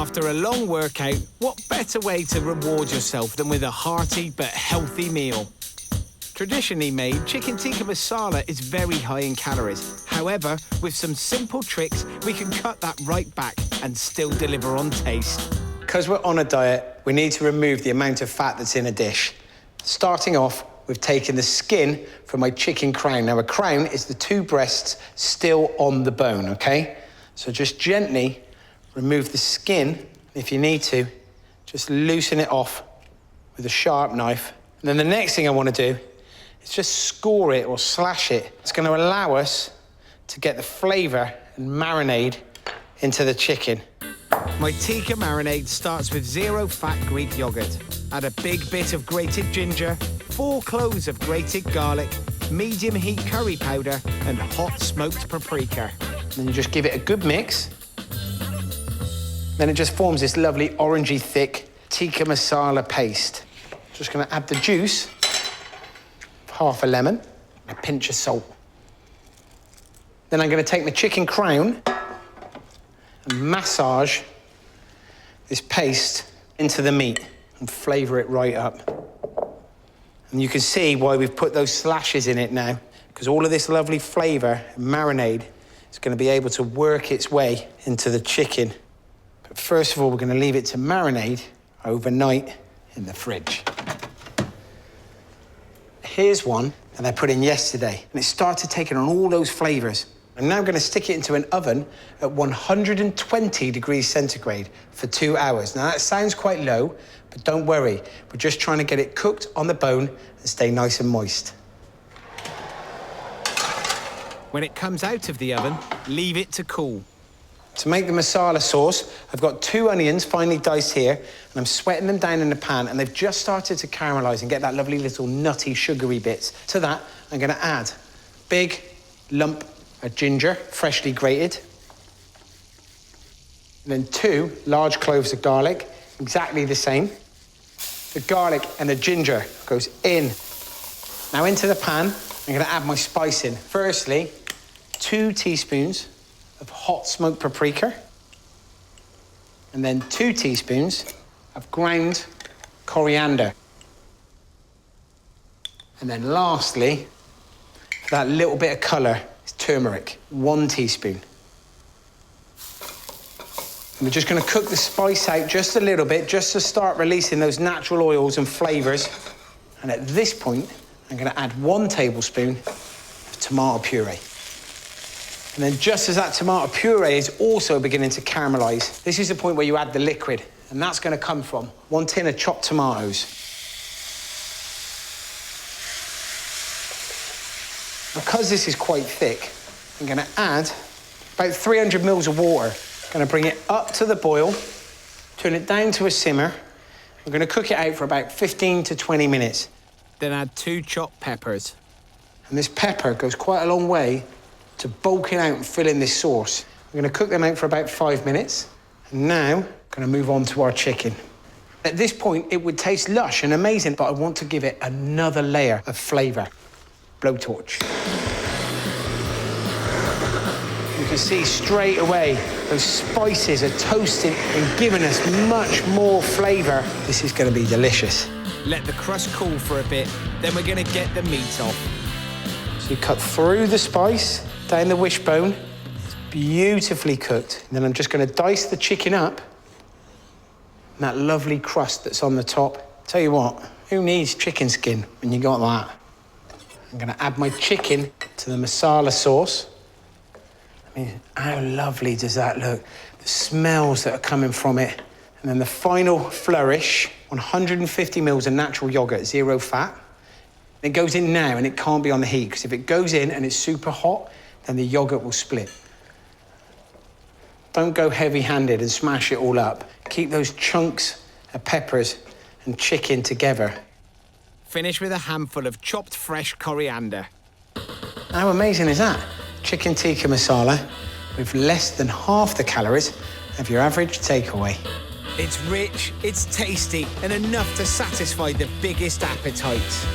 After a long workout, what better way to reward yourself than with a hearty but healthy meal? Traditionally made, chicken tikka masala is very high in calories. However, with some simple tricks, we can cut that right back and still deliver on taste. Because we're on a diet, we need to remove the amount of fat that's in a dish. Starting off, we've taken the skin from my chicken crown. Now, a crown is the two breasts still on the bone, okay? So just gently remove the skin. If you need to, just loosen it off with a sharp knife. And then the next thing I want to do is just score it or slash it. It's going to allow us to get the flavour and marinade into the chicken. My Tikka Marinade starts with zero-fat Greek yoghurt. Add a big bit of grated ginger, 4 cloves of grated garlic, medium-heat curry powder, and hot smoked paprika. Then you just give it a good mix. Then it just forms this lovely orangey thick tikka masala paste. Just going to add the juice, half a lemon, a pinch of salt. Then I'm going to take my chicken crown and massage this paste into the meat and flavour it right up. And you can see why we've put those slashes in it now, because all of this lovely flavour and marinade is going to be able to work its way into the chicken. But first of all, we're going to leave it to marinate overnight in the fridge. Here's one that I put in yesterday, and it started taking on all those flavours. I'm now going to stick it into an oven at 120 degrees centigrade for 2 hours. Now, that sounds quite low, but don't worry. We're just trying to get it cooked on the bone and stay nice and moist. When it comes out of the oven, leave it to cool. To make the masala sauce, I've got 2 onions finely diced here, and I'm sweating them down in the pan, and they've just started to caramelise and get that lovely little nutty, sugary bits. To that, I'm going to add big lump of ginger, freshly grated. And then 2 large cloves of garlic, exactly the same. The garlic and the ginger goes in. Now into the pan, I'm going to add my spice in. Firstly, 2 teaspoons of hot smoked paprika, and then 2 teaspoons of ground coriander. And then lastly, for that little bit of colour, is turmeric, 1 teaspoon. And we're just going to cook the spice out just a little bit, just to start releasing those natural oils and flavours. And at this point, I'm going to add 1 tablespoon of tomato puree. And then just as that tomato puree is also beginning to caramelise, this is the point where you add the liquid, and that's going to come from 1 tin of chopped tomatoes. Because this is quite thick, I'm going to add about 300 mils of water. I'm going to bring it up to the boil, turn it down to a simmer. We're going to cook it out for about 15 to 20 minutes. Then add 2 chopped peppers. And this pepper goes quite a long way to bulking out and filling this sauce. We're going to cook them out for about 5 minutes. And now, I'm going to move on to our chicken. At this point, it would taste lush and amazing, but I want to give it another layer of flavour. Blowtorch. You can see straight away those spices are toasting and giving us much more flavour. This is going to be delicious. Let the crust cool for a bit, then we're going to get the meat off. So you cut through the spice, down the wishbone. It's beautifully cooked. And then I'm just going to dice the chicken up. And that lovely crust that's on the top. Tell you what, who needs chicken skin when you got that? I'm going to add my chicken to the masala sauce. I mean, how lovely does that look? The smells that are coming from it. And then the final flourish, 150 mils of natural yogurt, 0 fat. It goes in now, and it can't be on the heat, because if it goes in and it's super hot, then the yogurt will split. Don't go heavy-handed and smash it all up. Keep those chunks of peppers and chicken together. Finish with a handful of chopped fresh coriander. How amazing is that? Chicken tikka masala with less than half the calories of your average takeaway. It's rich, it's tasty, and enough to satisfy the biggest appetites.